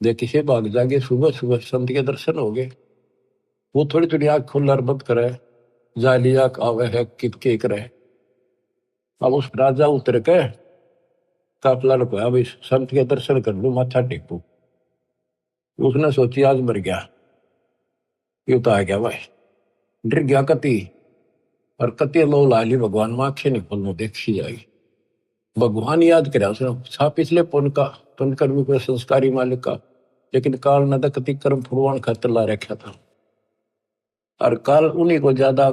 देखी से भाग जागे, सुबह सुबह संत के दर्शन हो गए। वो थोड़ी थोड़ी आंख खोल बंद करे, जाली आंख आवे है कितके करे। अब उस राजा उतर के काफिला रुकया, भाई संत के दर्शन कर लू, माथा टेकू। उसने सोची आज मर गया, ये तो आ गया भाई, डर गया कति। और कति लो लाली भगवान में आंखें नहीं खोलने देखी जाएगी। भगवान याद करे उसने, छा पिछले पुण्य का, पुण्य कर्मी को संस्कारी मालिक का, लेकिन काल न तो कति कर्म फुरवान खातर ला रखा था। और काल उन्हीं को ज्यादा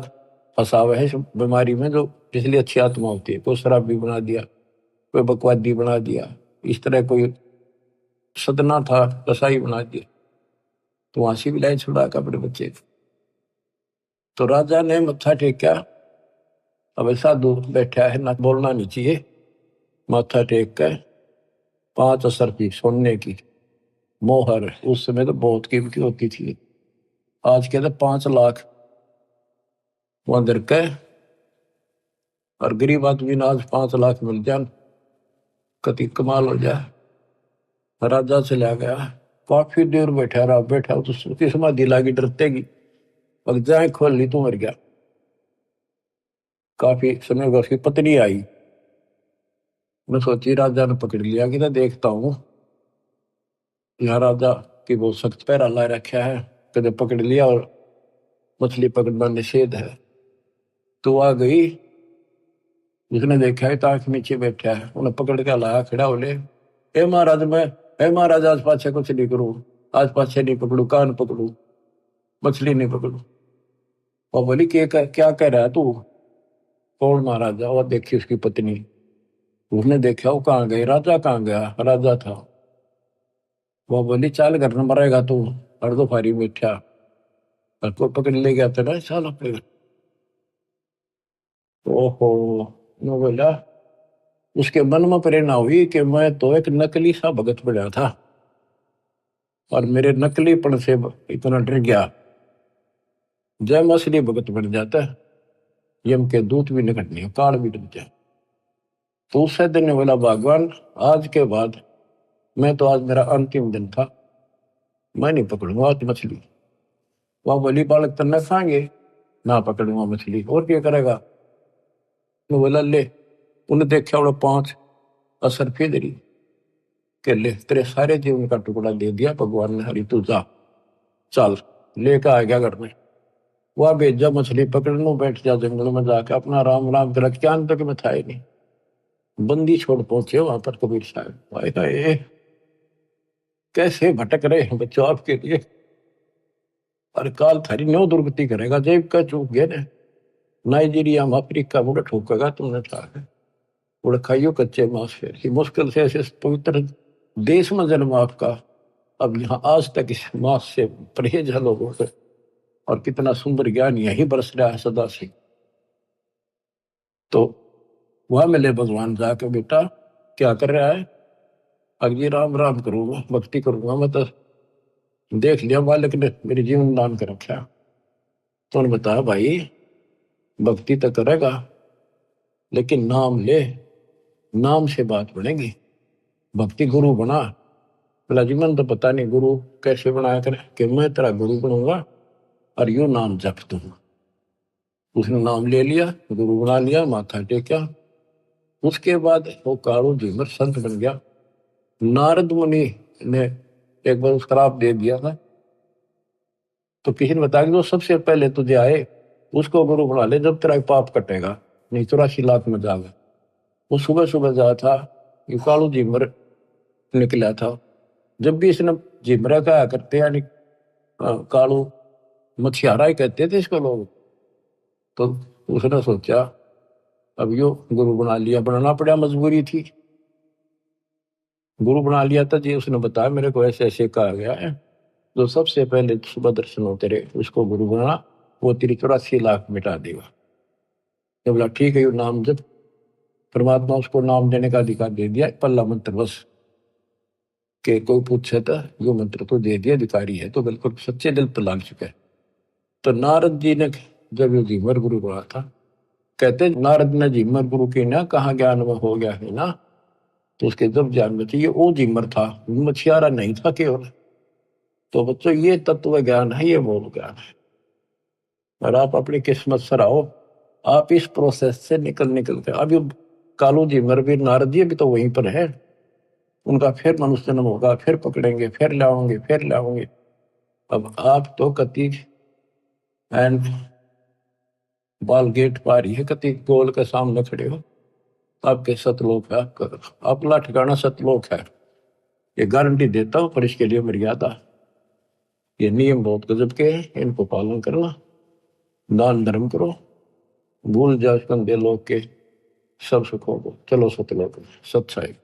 फंसावे है इस बीमारी में, जो इसलिए अच्छी आत्मा होती है। कोई शराबी बना दिया, कोई बकवादी बना दिया, इस तरह कोई सदना था कसाई बना दिया, तो वहां से भी लाई छुड़ा का अपने बच्चे। तो राजा ने मत्था टेका, अब साधु बैठा है ना, बोलना नहीं चाहिए। माथा टेक कर 5 असर की सोने की मोहर, उस समय तो बहुत कीमती होती थी, आज के तो 5 लाख वहां दर के। और गरीब आदमी ने आज 5 लाख मिल जाए, कति कमाल हो जाए। राजा चला गया, काफी देर बैठा रहा, बैठा तो उसकी समाधि लागी डरतेगी, अब जाए खोल ली तो मर गया। काफी समय बाद उसकी पत्नी आई, मैं सोची राजा ने पकड़ लिया कि ना देखता हूँ, यहाँ राजा की बहुत सख्त पैरा ला रखा है, कदे पकड़ लिया और मछली पकड़ना निषेध है। तो आ गई, उसने देखा है ताक नीचे बैठा है, उन्हें पकड़ के लाया, खड़ा बोले हे महाराज, मैं हे महाराज आज पाछे कुछ नहीं करूं, आज पाछे नहीं पकड़ू, कान पकड़ू, मछली नहीं पकड़ू। और बोली क्या कह रहा है तू? कौन महाराजा? और देखी उसकी पत्नी। उसने देखा वो कहाँ गई, राजा कहाँ गया? राजा था। वो बोली चाल करना मरेगा तू, हर दो फारी बैठा, और को पकड़ ले गया तेरा चाल अपने। ओहो, मैं बोला, उसके मन में प्रेरणा हुई कि मैं तो एक नकली सा भगत बना था, और मेरे नकलीपन से इतना डर गया, जय मैं असली भगत बन जाता, यम के दूत भी निकट नहीं, काल भी डर जाए। तो उससे दिन ने बोला भगवान, आज के बाद मैं तो, आज मेरा अंतिम दिन था, मैं नहीं पकड़ूंगा आज मछली। वहां बोली बालक तन्ना खाएंगे, ना पकड़ूंगा मछली, और क्या करेगा? मैं बोला ले, उन्हें देखा वो 5 असर फेदरी के ले, तेरे सारे जीवन का टुकड़ा दे दिया भगवान ने, हरी तू जा, चल लेकर आ गया घर में। वह भेजा मछली पकड़ने, बैठ जा जंगल में जाके अपना राम राम कर, क्या तक में था ही नहीं। बंदी छोड़ पहुंचे वहां पर कबीर साहब, भाई हाय कैसे भटक रहे हैं बच्चों आपके लिए, और काल थारी न्यो दुर्गति करेगा, जेब का चूक गए ने, नाइजीरिया में अफ्रीका मुड़े ठोकेगा तुमने था, उड़ खाइयो कच्चे मांस, फिर ही मुश्किल से ऐसे पवित्र देश में जन्म आपका, अब यहाँ आज तक इस मांस से परहेज है लोगों से, और कितना सुंदर ज्ञान यही बरस रहा है सदा से। तो वह मिले भगवान जाके, बेटा क्या कर रहा है, अगली राम राम करूंगा, भक्ति करूंगा, मैं तो देख लिया मालिक ने मेरे जीवन दान कर रखा। तो उन्होंने बताया भाई भक्ति तो करेगा लेकिन नाम ले, नाम से बात बनेगी, भक्ति गुरु बना। बोला जी मन तो पता नहीं गुरु कैसे बनाया करे, कि मैं तेरा गुरु बनूंगा और यू नाम जप दूंगा। उसने नाम ले लिया, गुरु बना लिया, माथा टेका। उसके बाद वो कालू झीमर संत बन गया। नारद मुनि ने एक बार श्राप दे दिया था, तो किसी ने बताया कि जो सबसे पहले तुझे आए उसको गुरु बना ले, जब तेरा पाप कटेगा, नहीं 84 लाख में जाएगा। वो सुबह सुबह जा था, ये कालू झीमर निकला था। जब भी इसने झिमरा कहा करते, यानी कालू मछियारा ही कहते थे इसको लोग। तो उसने सोचा अब यो गुरु बना लिया, बनाना पड़ा, मजबूरी थी, गुरु बना लिया था जी। उसने बताया मेरे को ऐसे ऐसे कहा गया है, जो सबसे पहले सुबह दर्शन हो तेरे उसको गुरु बना, वो तेरी 84 लाख मिटा देगा। तो बोला ठीक है, यो नाम जब परमात्मा उसको नाम देने का अधिकार दे दिया, पल्ला मंत्र बस के कोई पूछे तो यो मंत्र तो दे दिया, अधिकारी है तो बिल्कुल सच्चे दिल पर लाग चुका है। तो नारद जी ने जब ये झीमर गुरु बना था, कहते नारद ने झीमर गुरु की ना कहा ज्ञान में हो गया है ना, तो उसके जब ज्ञान में चाहिए वो झीमर था, मछियारा नहीं था केवल। तो बच्चों ये तत्व ज्ञान है, ये मूल ज्ञान है, और आप अपनी किस्मत सराहो, आप इस प्रोसेस से निकल के अभी कालू झीमर भी नारद जी भी तो वहीं पर है, उनका फिर मनुष्य जन्म होगा, फिर पकड़ेंगे, फिर लाओगे, फिर लाओगे। अब आप तो कति एंड बाल गेट पार ही है, कति गोल के सामने खड़े हो, आपके सतलोक है, आपका अपना ठिकाना सतलोक है, ये गारंटी देता हूं। पर इसके लिए मर्यादा, ये नियम बहुत गजब के हैं, इनको पालन करना, दान धर्म करो, भूल जाओ कंधे लोग के सब सुखों को, चलो सतलोक सत्साई।